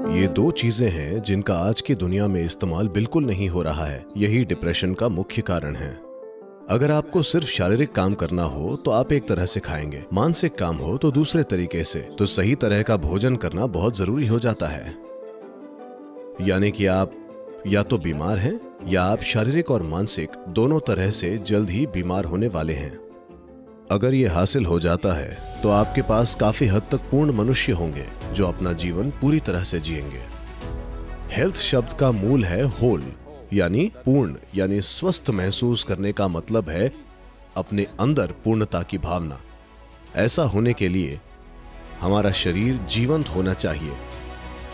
ये दो चीजें हैं जिनका आज की दुनिया में इस्तेमाल बिल्कुल नहीं हो रहा है। यही डिप्रेशन का मुख्य कारण है। अगर आपको सिर्फ शारीरिक काम करना हो तो आप एक तरह से खाएंगे, मानसिक काम हो तो दूसरे तरीके से। तो सही तरह का भोजन करना बहुत जरूरी हो जाता है। यानी कि आप या तो बीमार हैं या आप शारीरिक और मानसिक दोनों तरह से जल्द ही बीमार होने वाले हैं। अगर ये हासिल हो जाता है तो आपके पास काफी हद तक पूर्ण मनुष्य होंगे जो अपना जीवन पूरी तरह से जिएंगे। हेल्थ शब्द का मूल है होल, यानी पूर्ण, यानी स्वस्थ महसूस करने का मतलब है अपने अंदर पूर्णता की भावना। ऐसा होने के लिए हमारा शरीर जीवंत होना चाहिए,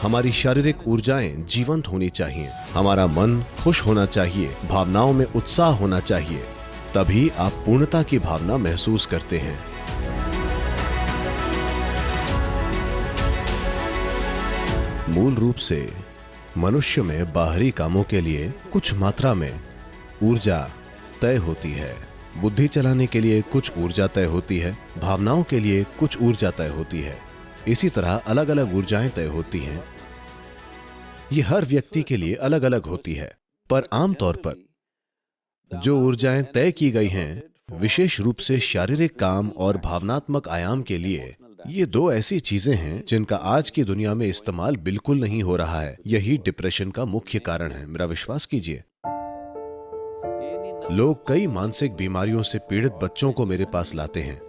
हमारी शारीरिक ऊर्जाएं जीवंत होनी चाहिए, हमारा मन खुश होना चाहिए, भावनाओं में उत्साह होना चाहिए। तभी आप पूर्णता की भावना महसूस करते हैं। मूल रूप से मनुष्य में बाहरी कामों के लिए कुछ मात्रा में ऊर्जा तय होती है। बुद्धि चलाने के लिए कुछ ऊर्जा तय होती है, भावनाओं के लिए कुछ ऊर्जा तय होती है। इसी तरह अलग अलग ऊर्जाएं तय होती हैं। ये हर व्यक्ति के लिए अलग अलग होती है, पर आमतौर पर जो ऊर्जाएं तय की गई हैं, विशेष रूप से शारीरिक काम और भावनात्मक आयाम के लिए, ये दो ऐसी चीजें हैं जिनका आज की दुनिया में इस्तेमाल बिल्कुल नहीं हो रहा है। यही डिप्रेशन का मुख्य कारण है, मेरा विश्वास कीजिए। लोग कई मानसिक बीमारियों से पीड़ित बच्चों को मेरे पास लाते हैं।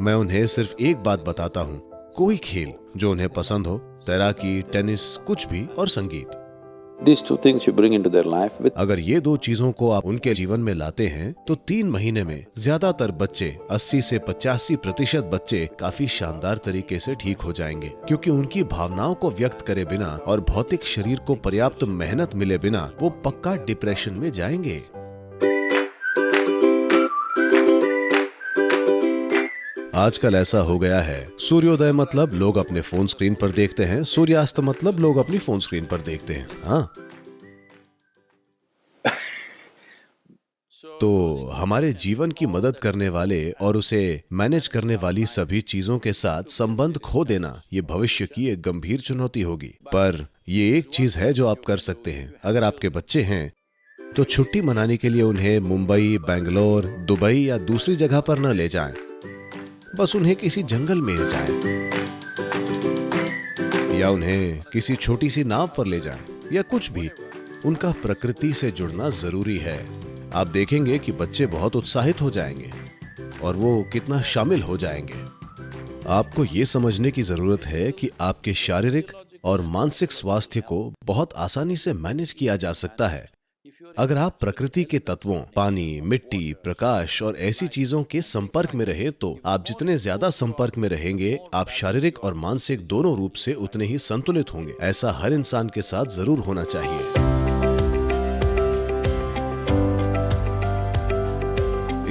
मैं उन्हें सिर्फ एक बात बताता हूं, कोई खेल जो उन्हें पसंद हो, तैराकी, टेनिस, कुछ भी, और संगीत। These two things you bring into their life with अगर ये दो चीजों को आप उनके जीवन में लाते हैं तो 3 महीने में ज्यादातर बच्चे, 80 से 85% बच्चे काफी शानदार तरीके से ठीक हो जाएंगे, क्योंकि उनकी भावनाओं को व्यक्त करे बिना और भौतिक शरीर को पर्याप्त मेहनत मिले बिना वो पक्का डिप्रेशन में जाएंगे। आजकल ऐसा हो गया है, सूर्योदय मतलब लोग अपने फोन स्क्रीन पर देखते हैं, सूर्यास्त मतलब लोग अपनी फोन स्क्रीन पर देखते हैं। हाँ, तो हमारे जीवन की मदद करने वाले और उसे मैनेज करने वाली सभी चीजों के साथ संबंध खो देना ये भविष्य की एक गंभीर चुनौती होगी। पर ये एक चीज है जो आप कर सकते हैं। अगर आपके बच्चे हैं तो छुट्टी मनाने के लिए उन्हें मुंबई, बेंगलोर, दुबई या दूसरी जगह पर न ले जाएं। बस उन्हें किसी जंगल में ले जाएं, या उन्हें किसी छोटी सी नाव पर ले जाएं, या कुछ भी। उनका प्रकृति से जुड़ना जरूरी है। आप देखेंगे कि बच्चे बहुत उत्साहित हो जाएंगे और वो कितना शामिल हो जाएंगे। आपको ये समझने की जरूरत है कि आपके शारीरिक और मानसिक स्वास्थ्य को बहुत आसानी से मैनेज किया जा सकता है अगर आप प्रकृति के तत्वों, पानी, मिट्टी, प्रकाश और ऐसी चीजों के संपर्क में रहे। तो आप जितने ज्यादा संपर्क में रहेंगे, आप शारीरिक और मानसिक दोनों रूप से उतने ही संतुलित होंगे। ऐसा हर इंसान के साथ जरूर होना चाहिए।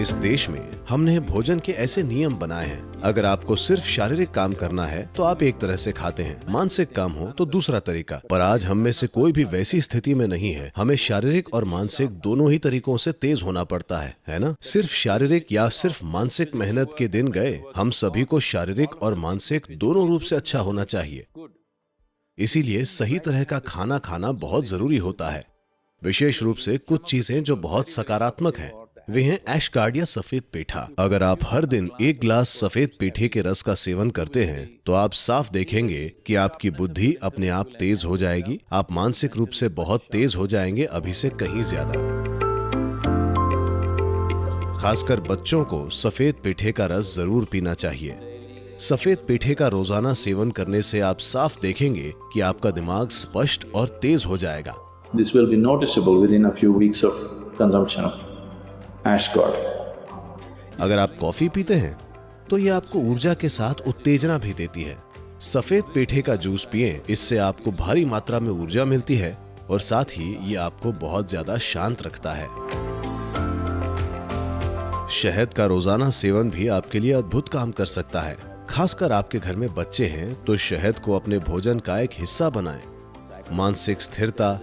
इस देश में हमने भोजन के ऐसे नियम बनाए हैं। अगर आपको सिर्फ शारीरिक काम करना है तो आप एक तरह से खाते हैं, मानसिक काम हो तो दूसरा तरीका। पर आज हम में से कोई भी वैसी स्थिति में नहीं है। हमें शारीरिक और मानसिक दोनों ही तरीकों से तेज होना पड़ता है ना? सिर्फ शारीरिक या सिर्फ मानसिक मेहनत के दिन गए। हम सभी को शारीरिक और मानसिक दोनों रूप से अच्छा होना चाहिए। इसीलिए सही तरह का खाना खाना बहुत जरूरी होता है। विशेष रूप से कुछ चीजें जो बहुत सकारात्मक हैं, वे हैं ऐशगार्ड या सफेद पेठा। अगर आप हर दिन 1 गिलास सफेद पेठे के रस का सेवन करते हैं तो आप साफ देखेंगे कि आपकी बुद्धि अपने आप तेज हो जाएगी। आप मानसिक रूप से बहुत तेज हो जाएंगे, अभी से कहीं ज्यादा। खासकर बच्चों को सफेद पेठे का रस जरूर पीना चाहिए। सफेद पेठे का रोजाना सेवन करने से आप साफ देखेंगे कि आपका दिमाग स्पष्ट और तेज हो जाएगा। This will be noticeable within a few weeks of consumption of Ashgard. अगर आप कॉफी पीते हैं तो ये आपको ऊर्जा के साथ उत्तेजना भी देती है। सफेद पेठे का जूस पिएं, इससे आपको भारी मात्रा में ऊर्जा मिलती है और साथ ही ये आपको बहुत ज्यादा शांत रखता है। शहद का रोजाना सेवन भी आपके लिए अद्भुत काम कर सकता है। खासकर आपके घर में बच्चे हैं तो शहद को अपने भोजन का एक हिस्सा बनाएं। मानसिक स्थिरता,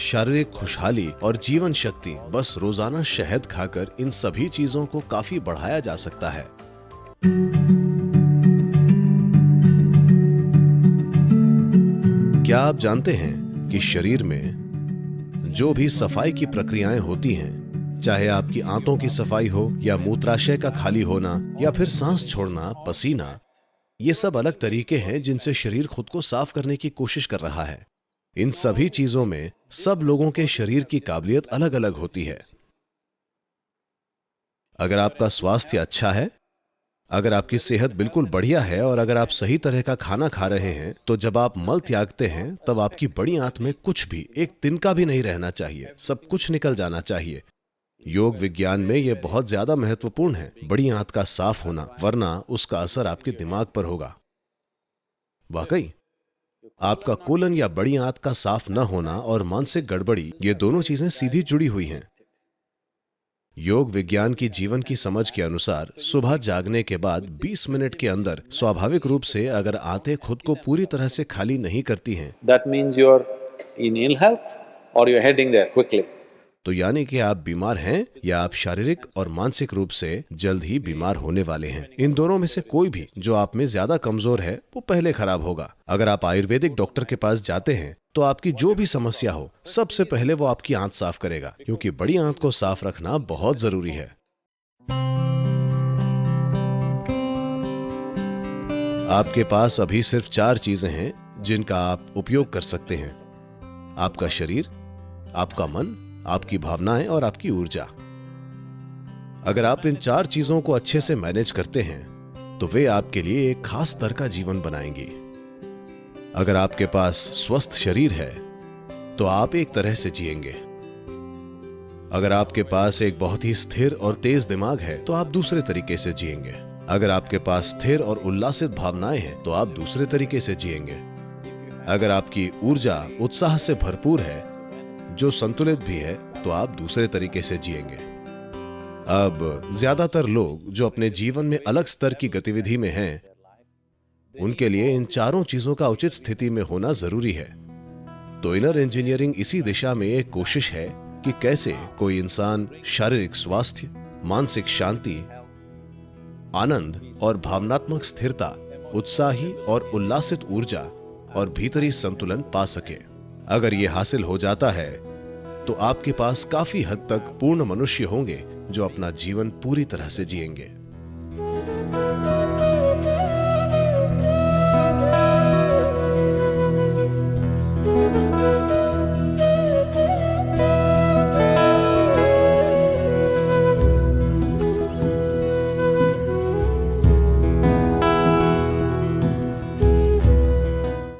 शारीरिक खुशहाली और जीवन शक्ति, बस रोजाना शहद खाकर इन सभी चीजों को काफी बढ़ाया जा सकता है। क्या आप जानते हैं कि शरीर में जो भी सफाई की प्रक्रियाएं होती हैं, चाहे आपकी आंतों की सफाई हो या मूत्राशय का खाली होना या फिर सांस छोड़ना, पसीना, ये सब अलग तरीके हैं जिनसे शरीर खुद को साफ करने की कोशिश कर रहा है। इन सभी चीजों में सब लोगों के शरीर की काबिलियत अलग अलग होती है। अगर आपका स्वास्थ्य अच्छा है, अगर आपकी सेहत बिल्कुल बढ़िया है और अगर आप सही तरह का खाना खा रहे हैं, तो जब आप मल त्यागते हैं तब आपकी बड़ी आंत में कुछ भी, एक तिनका भी नहीं रहना चाहिए, सब कुछ निकल जाना चाहिए। योग विज्ञान में यह बहुत ज्यादा महत्वपूर्ण है, बड़ी आंत का साफ होना, वरना उसका असर आपके दिमाग पर होगा। वाकई आपका कोलन या बड़ी आंत का साफ न होना और मानसिक गड़बड़ी, ये दोनों चीजें सीधी जुड़ी हुई हैं। योग विज्ञान की जीवन की समझ के अनुसार सुबह जागने के बाद 20 मिनट के अंदर स्वाभाविक रूप से अगर आंतें खुद को पूरी तरह से खाली नहीं करती हैं, That means you're in ill health or you're heading there quickly. तो यानी कि आप बीमार हैं या आप शारीरिक और मानसिक रूप से जल्द ही बीमार होने वाले हैं। इन दोनों में से कोई भी जो आप में ज्यादा कमजोर है वो पहले खराब होगा। अगर आप आयुर्वेदिक डॉक्टर के पास जाते हैं तो आपकी जो भी समस्या हो, सबसे पहले वो आपकी आंत साफ करेगा, क्योंकि बड़ी आंत को साफ रखना बहुत जरूरी है। आपके पास अभी सिर्फ 4 चीजें हैं जिनका आप उपयोग कर सकते हैं: आपका शरीर, आपका मन, आपकी भावनाएं और आपकी ऊर्जा। अगर आप इन 4 चीजों को अच्छे से मैनेज करते हैं तो वे आपके लिए एक खास स्तर का जीवन बनाएंगी। अगर आपके पास स्वस्थ शरीर है तो आप एक तरह से जिएंगे। अगर आपके पास एक बहुत ही स्थिर और तेज दिमाग है तो आप दूसरे तरीके से जिएंगे। अगर आपके पास स्थिर और उल्लासित भावनाएं हैं तो आप दूसरे तरीके से जिएंगे। अगर आपकी ऊर्जा उत्साह से भरपूर है, जो संतुलित भी है, तो आप दूसरे तरीके से जिएंगे। अब ज्यादातर लोग जो अपने जीवन में अलग स्तर की गतिविधि में हैं, उनके लिए इन चारों चीजों का उचित स्थिति में होना जरूरी है। तो इनर इंजीनियरिंग इसी दिशा में एक कोशिश है कि कैसे कोई इंसान शारीरिक स्वास्थ्य, मानसिक शांति, आनंद और भावनात्मक स्थिरता, उत्साही और उल्लासित ऊर्जा और भीतरी संतुलन पा सके। अगर ये हासिल हो जाता है तो आपके पास काफी हद तक पूर्ण मनुष्य होंगे जो अपना जीवन पूरी तरह से जिएंगे।